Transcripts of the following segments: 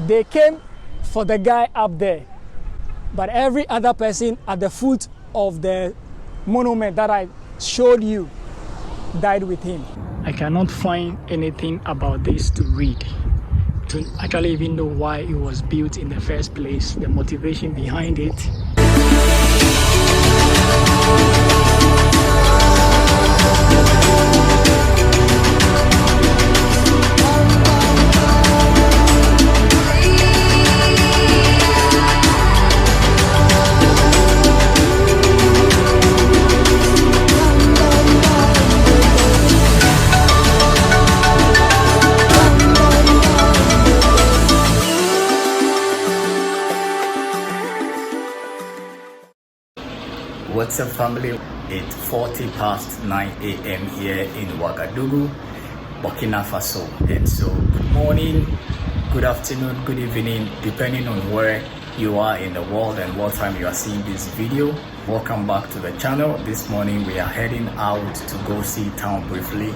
They came for the guy up there, but every other person at the foot of the monument that I showed you died with him. I cannot find anything about this to read, to actually even know why it was built in the first place, the motivation behind it. What's up, family? It's 40 past 9 a.m. here in Ouagadougou, Burkina Faso. And so good morning, good afternoon, good evening, depending on where you are in the world and what time you are seeing this video. Welcome back to the channel. This morning we are heading out to go see town briefly.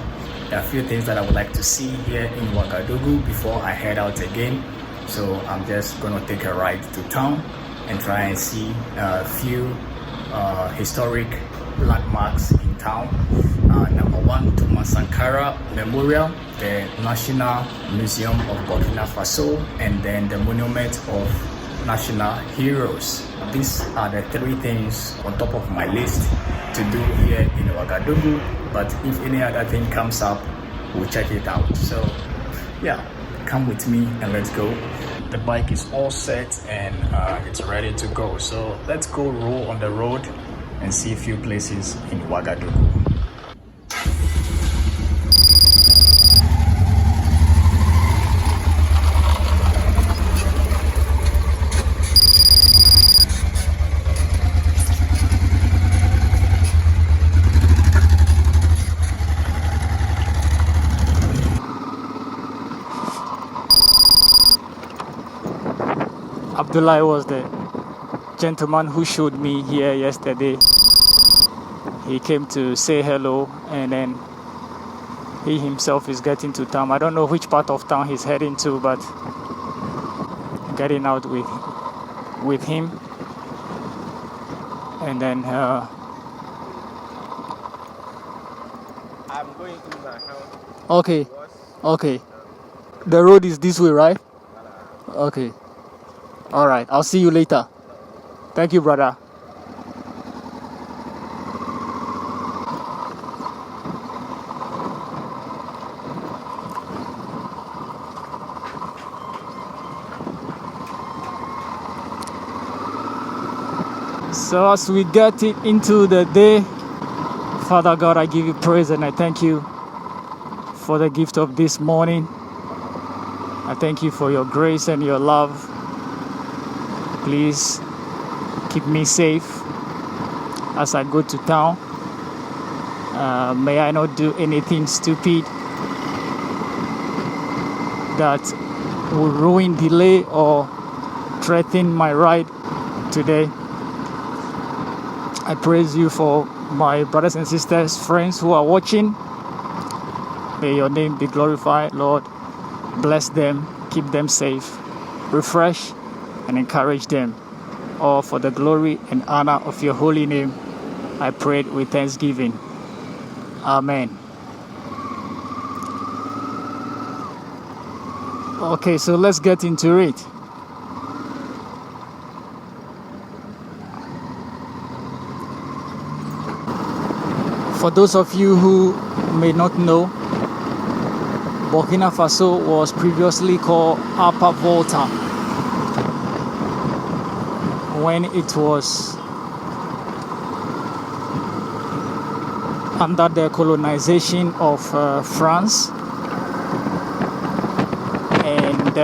There are a few things that I would like to see here in Ouagadougou before I head out again. So I'm just gonna take a ride to town and try and see a few historic landmarks in town. Number one, to Sankara Memorial, the National Museum of Burkina Faso, and then the Monument of National Heroes. These are the three things on top of my list to do here in Ouagadougou, but if any other thing comes up, we'll check it out. So yeah, come with me and let's go. The bike is all set and it's ready to go. So let's go roll on the road and see a few places in Ouagadougou. Abdullah was the gentleman who showed me here yesterday. He came to say hello, and then he himself is getting to town. I don't know which part of town he's heading to, but getting out with him. And then I'm going to my house. okay. The road is this way, right? Okay. All right, I'll see you later. Thank you, brother. So as we get it into the day, Father God, I give you praise and I thank you for the gift of this morning. I thank you for your grace and your love. Please keep me safe as I go to town. May I not do anything stupid that will ruin, delay, or threaten my ride today. I praise you for my brothers and sisters, friends who are watching. May your name be glorified, Lord. Bless them, keep them safe, refresh and encourage them, all for the glory and honor of your holy name. I prayed with thanksgiving. Amen. Okay, so let's get into it. For those of you who may not know, Burkina Faso was previously called Upper Volta, when it was under the colonization of France, and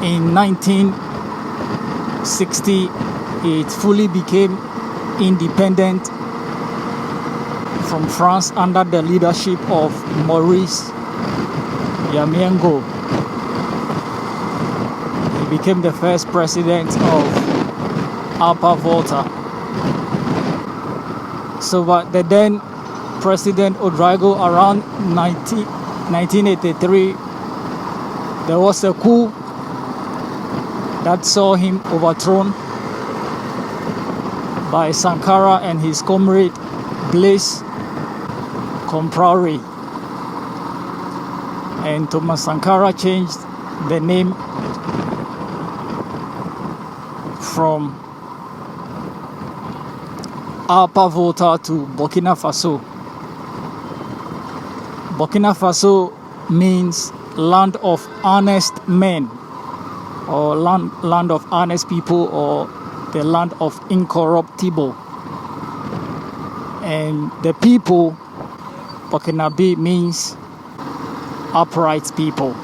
in 1960 it fully became independent from France under the leadership of Maurice Yamiengo. He became the first president of Upper Volta. So but the then President Ouedraogo, around 1983, there was a coup that saw him overthrown by Sankara and his comrade Blaise Compaoré. And Thomas Sankara changed the name from Upper Volta to Burkina Faso. Burkina Faso means land of honest men, or land of honest people, or the land of incorruptible. And the people, Burkinabe, means upright people.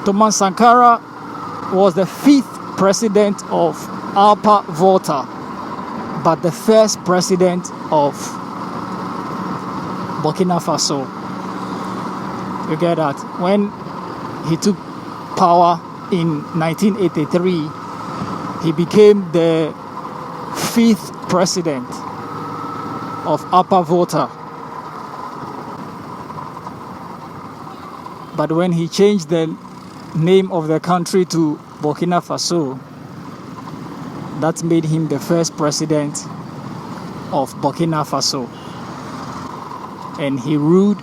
Thomas Sankara was the 5th president of Upper Volta, but the first president of Burkina Faso. You get that? When he took power in 1983, he became the 5th president of Upper Volta. But when he changed the name of the country to Burkina Faso, that made him the first president of Burkina Faso. And he ruled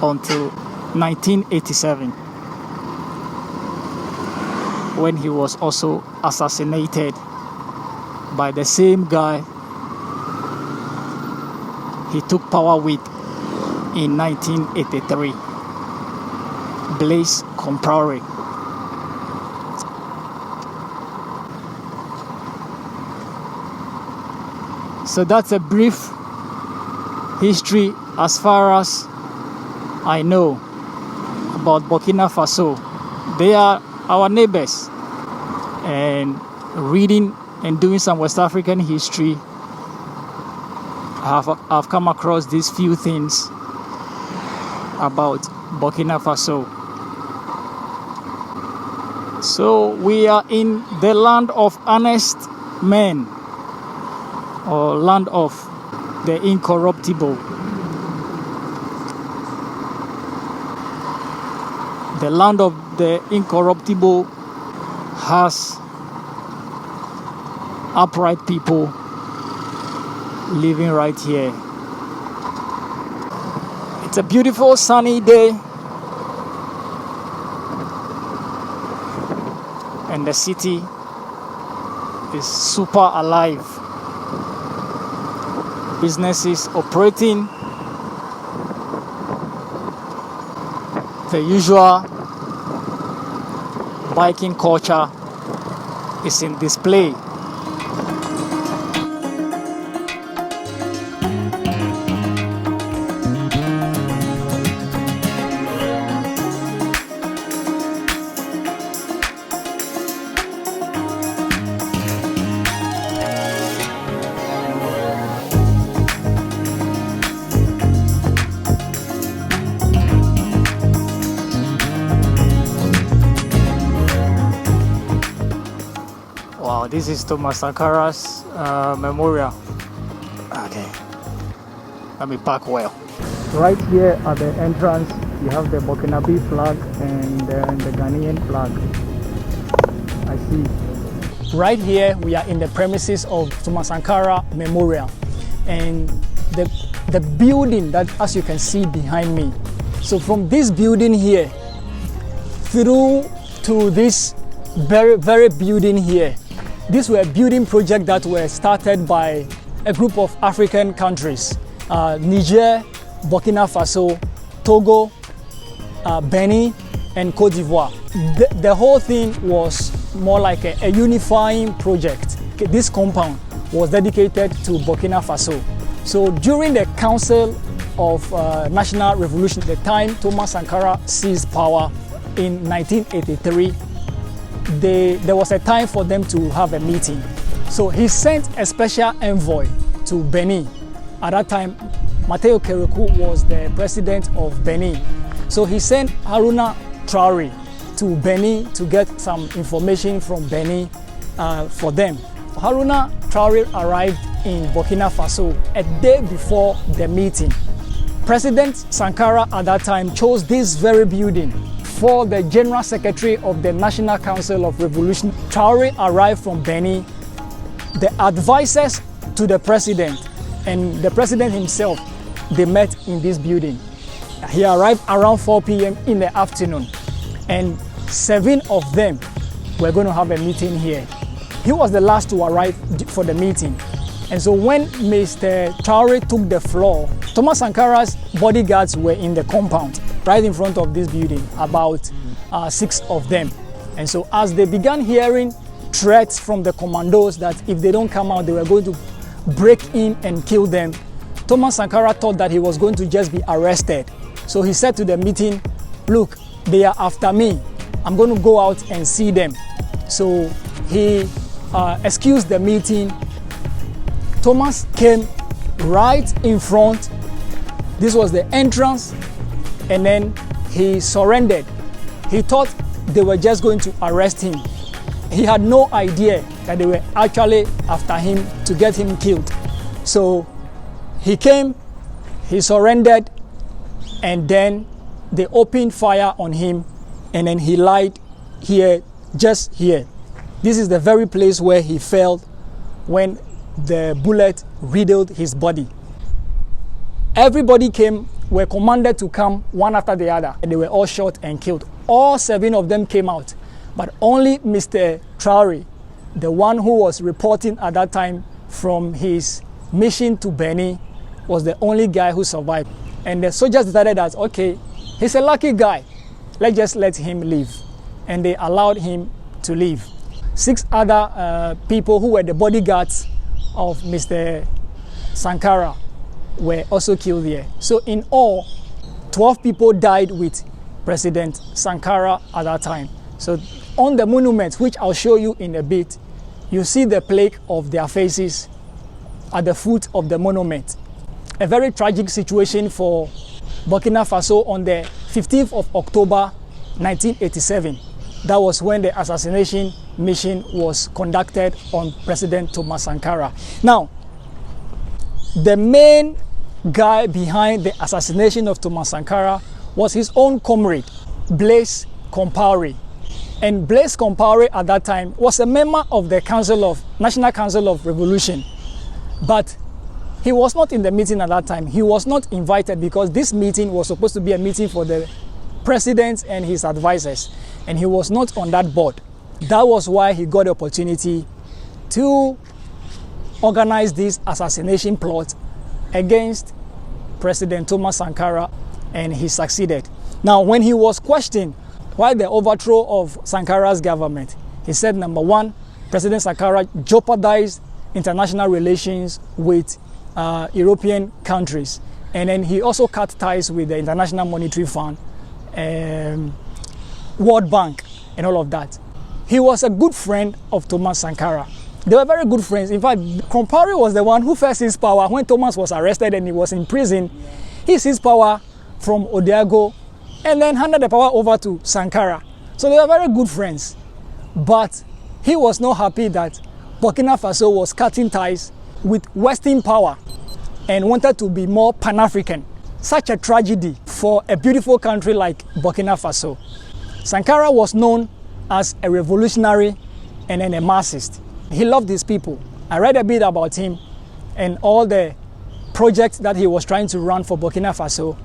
until 1987, when he was also assassinated by the same guy he took power with in 1983, Blaise Compaoré. So that's a brief history as far as I know about Burkina Faso. They are our neighbors, and reading and doing some West African history, I've come across these few things about Burkina Faso. So we are in the land of honest men, or land of the incorruptible. The land of the incorruptible has upright people living right here. It's a beautiful sunny day, and the city is super alive. Businesses operating, the usual biking culture is in display. Wow, this is Thomas Sankara's memorial. Okay, let me park well. Right here at the entrance, you have the Burkinabe flag and then the Ghanaian flag. I see. Right here, we are in the premises of Thomas Sankara Memorial, and the building that, as you can see behind me. So from this building here through to this very building here, these were building projects that were started by a group of African countries, Niger, Burkina Faso, Togo, Benin, and Cote d'Ivoire. The whole thing was more like a unifying project. This compound was dedicated to Burkina Faso. So during the Council of National Revolution, the time Thomas Sankara seized power in 1983, there was a time for them to have a meeting. So he sent a special envoy to Benin. At that time, Mateo Kerekou was the president of Benin. So he sent Haruna Traoré to Benin to get some information from Benin for them. Haruna Traoré arrived in Burkina Faso a day before the meeting. President Sankara at that time chose this very building for the General Secretary of the National Council of Revolution. Traoré arrived from Benin. The advisors to the president and the president himself, they met in this building. He arrived around 4 p.m. in the afternoon, and 7 of them were going to have a meeting here. He was the last to arrive for the meeting. And so when Mr. Traoré took the floor, Thomas Sankara's bodyguards were in the compound right in front of this building, about 6 of them. And so as they began hearing threats from the commandos that if they don't come out, they were going to break in and kill them, Thomas Sankara thought that he was going to just be arrested. So he said to the meeting, look, they are after me. I'm going to go out and see them. So he excused the meeting. Thomas came right in front. This was the entrance, and then he surrendered. He thought they were just going to arrest him. He had no idea that they were actually after him to get him killed. So he came, he surrendered, and then they opened fire on him, and then he lied here, just here. This is the very place where he fell when the bullet riddled his body. Everybody were commanded to come one after the other, and they were all shot and killed. All 7 of them came out, but only Mr. Traoré, the one who was reporting at that time from his mission to Benin, was the only guy who survived. And the soldiers decided that, okay, he's a lucky guy, let's just let him leave. And they allowed him to leave. 6 other people who were the bodyguards of Mr. Sankara were also killed here. So in all, 12 people died with President Sankara at that time. So on the monument, which I'll show you in a bit, you see the plaque of their faces at the foot of the monument. A very tragic situation for Burkina Faso on the 15th of October 1987. That was when the assassination mission was conducted on President Thomas Sankara. Now, the main guy behind the assassination of Thomas Sankara was his own comrade, Blaise Compaoré. And Blaise Compaoré at that time was a member of the National Council of Revolution. But he was not in the meeting at that time. He was not invited because this meeting was supposed to be a meeting for the president and his advisors. And he was not on that board. That was why he got the opportunity to organize this assassination plot against President Thomas Sankara, and he succeeded. Now, when he was questioned why the overthrow of Sankara's government, he said, number one, President Sankara jeopardized international relations with European countries. And then he also cut ties with the International Monetary Fund, World Bank, and all of that. He was a good friend of Thomas Sankara. They were very good friends. In fact, Compaoré was the one who first seized power when Thomas was arrested and he was in prison. He seized power from Odiago and then handed the power over to Sankara. So they were very good friends. But he was not happy that Burkina Faso was cutting ties with Western power and wanted to be more Pan-African. Such a tragedy for a beautiful country like Burkina Faso. Sankara was known as a revolutionary and then a Marxist. He loved his people. I read a bit about him and all the projects that he was trying to run for Burkina Faso.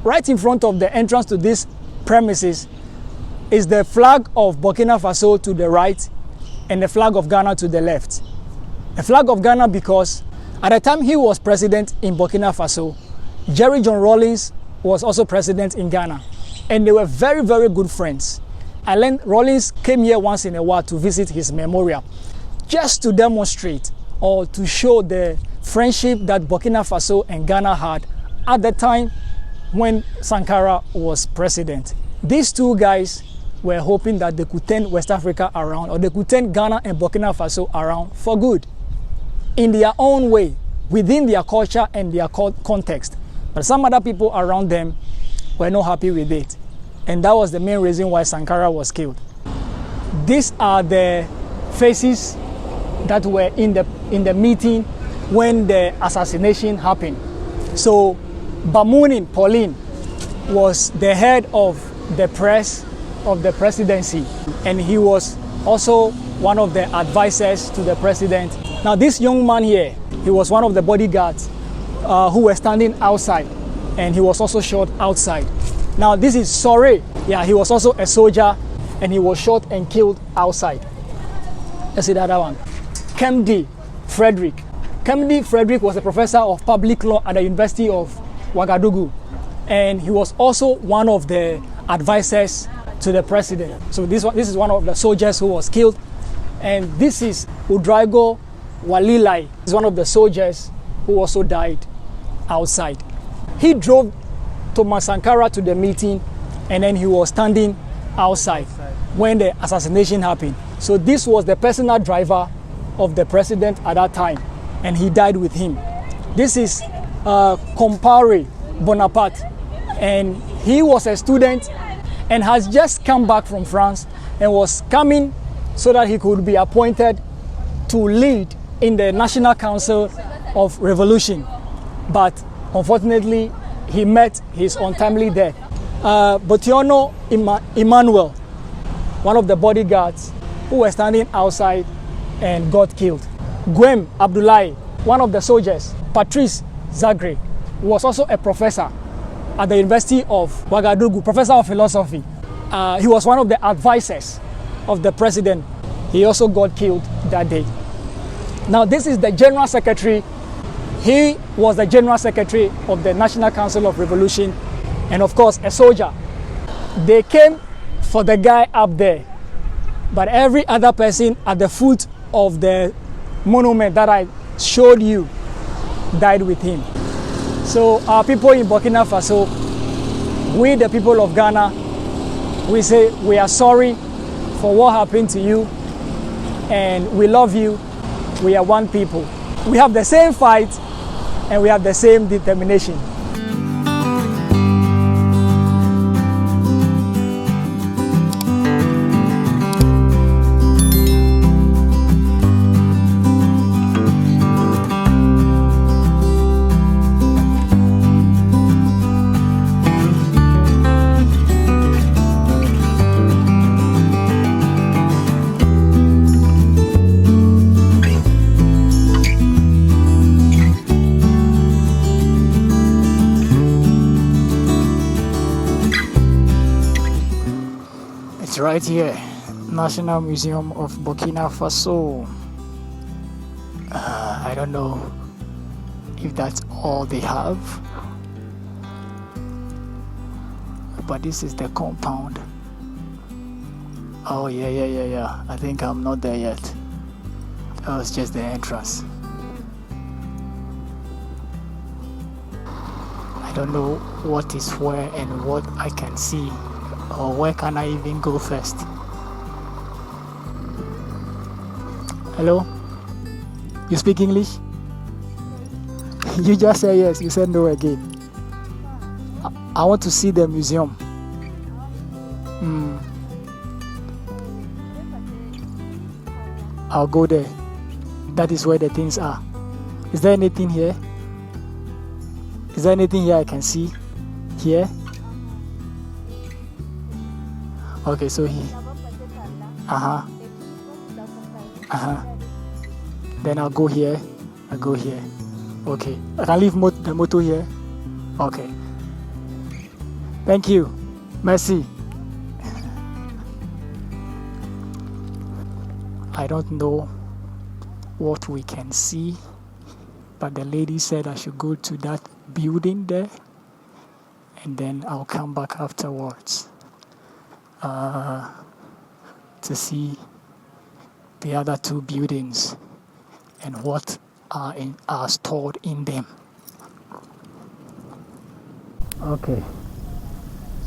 Right in front of the entrance to this premises is the flag of Burkina Faso to the right and the flag of Ghana to the left. The flag of Ghana because at the time he was president in Burkina Faso, Jerry John Rawlings was also president in Ghana, and they were very, very good friends. I learned Rawlings came here once in a while to visit his memorial, just to demonstrate or to show the friendship that Burkina Faso and Ghana had at the time when Sankara was president. These two guys were hoping that they could turn West Africa around, or they could turn Ghana and Burkina Faso around for good, in their own way, within their culture and their context. But some other people around them were not happy with it. And that was the main reason why Sankara was killed. These are the faces that were in the meeting when the assassination happened. So Bamounin Pauline was the head of the press of the presidency, and he was also one of the advisors to the president. Now this young man here, he was one of the bodyguards who were standing outside, and he was also shot outside. Now this is Sore. Yeah, he was also a soldier, and he was shot and killed outside. Let's see the other one. Kemdi Frederick. Kemdi Frederick was a professor of public law at the University of Ouagadougou, and he was also one of the advisors to the president. So this is one of the soldiers who was killed, and this is Udrago Walilai. He's one of the soldiers who also died outside. He drove Thomas Sankara to the meeting, and then he was standing outside when the assassination happened. So this was the personal driver of the president at that time, and he died with him. This is Compaore Bonaparte, and he was a student and has just come back from France and was coming so that he could be appointed to lead in the National Council of Revolution. But unfortunately, he met his untimely death. Botiono Emmanuel, one of the bodyguards who were standing outside and got killed. Guem Abdullahi, one of the soldiers. Patrice Zagre was also a professor at the University of Ouagadougou, professor of philosophy. He was one of the advisors of the president. He also got killed that day. Now this is the general secretary. He was the general secretary of the National Council of Revolution, and of course a soldier. They came for the guy up there, but every other person at the foot of the monument that I showed you died with him. So our people in Burkina Faso, we the people of Ghana, we say we are sorry for what happened to you, and we love you. We are one people. We have the same fight, and we have the same determination. It's right here, National Museum of Burkina Faso. I don't know if that's all they have, but this is the compound. Oh yeah. I think I'm not there yet. That was just the entrance. I don't know what is where and what I can see, or where can I even go first. Hello? You speak English? You just said yes, you said no again. I want to see the museum. I'll go there. That is where the things are. Is there anything here? Is there anything here I can see? Here? Okay, so here. Then I'll go here. Okay. I can leave the motor here. Okay. Thank you. Merci. I don't know what we can see, but the lady said I should go to that building there, and then I'll come back afterwards to see the other two buildings and what are stored in them. Okay,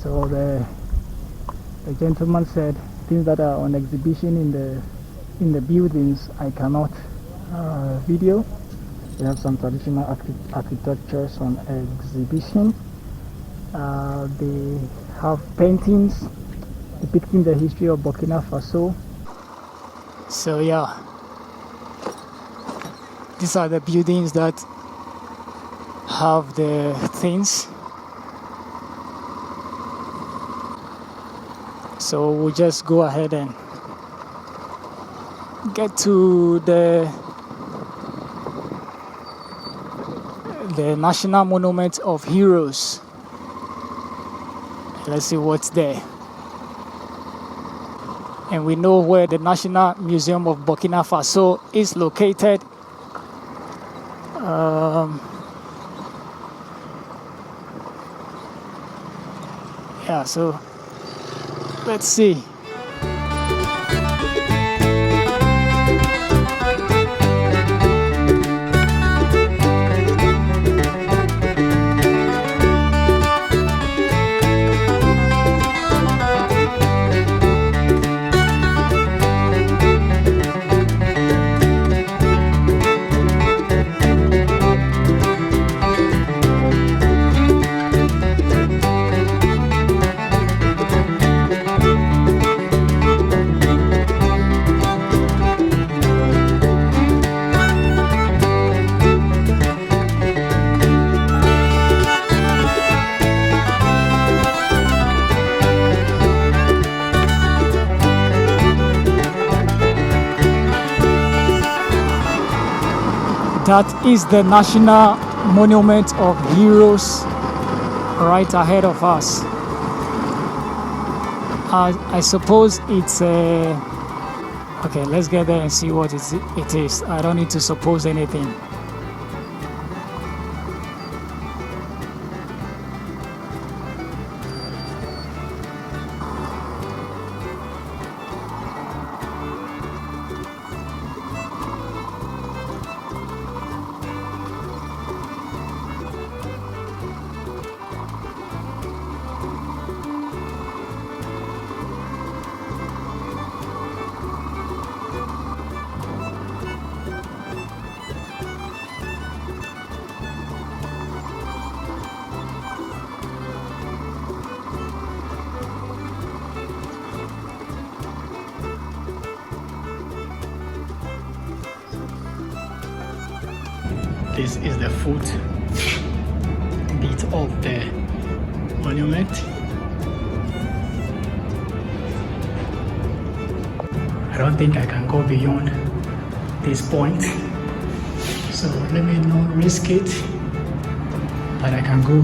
so the gentleman said things that are on exhibition in the buildings I cannot video. We have some traditional architectures on exhibition. They have paintings depicting the history of Burkina Faso. So yeah, these are the buildings that have the things. So we'll just go ahead and get to the National Monument of Heroes. Let's see what's there. And we know where the National Museum of Burkina Faso is located. Yeah, so let's see. That is the National Monument of Heroes right ahead of us. I suppose it's a... Okay, let's get there and see what it is. I don't need to suppose anything. This is the foot bit of the monument. I don't think I can go beyond this point, so let me not risk it, but I can go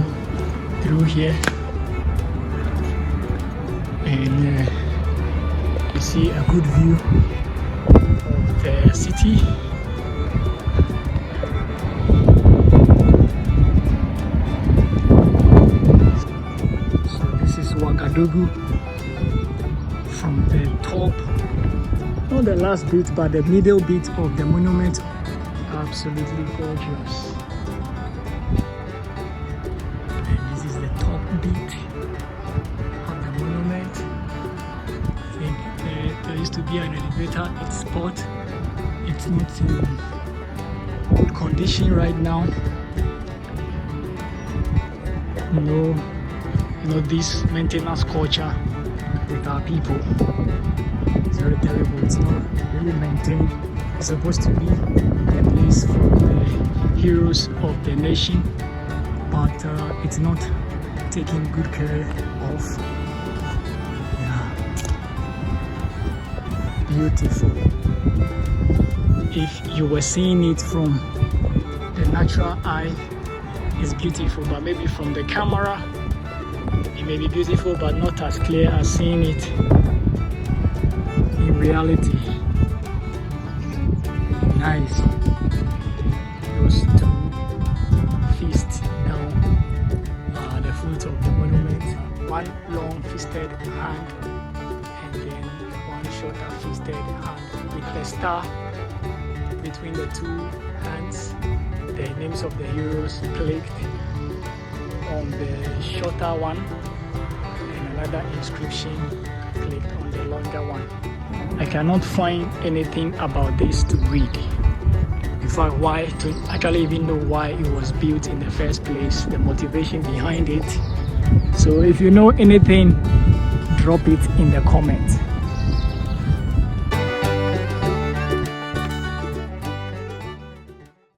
through here and you see a good view of the city. From the top, not the last bit but the middle bit of the monument. Absolutely gorgeous. And this is the top bit of the monument. I think there used to be an elevator at this spot. It's not in good condition right now. This maintenance culture with our people, it's very terrible. It's not really maintained. It's supposed to be a place for the heroes of the nation, but it's not taking good care of. Yeah, beautiful. If you were seeing it from the natural eye, it's beautiful, but maybe from the camera it may be beautiful but not as clear as seeing it in reality. Nice. Those two fists down the foot of the monument. One long fisted hand and then one shorter fisted hand with the star between the two hands. The names of the heroes placed on the shorter one and another inscription clicked on the longer one. I cannot find anything about this to read. In fact, why to actually even know why it was built in the first place, the motivation behind it. So if you know anything, drop it in the comments.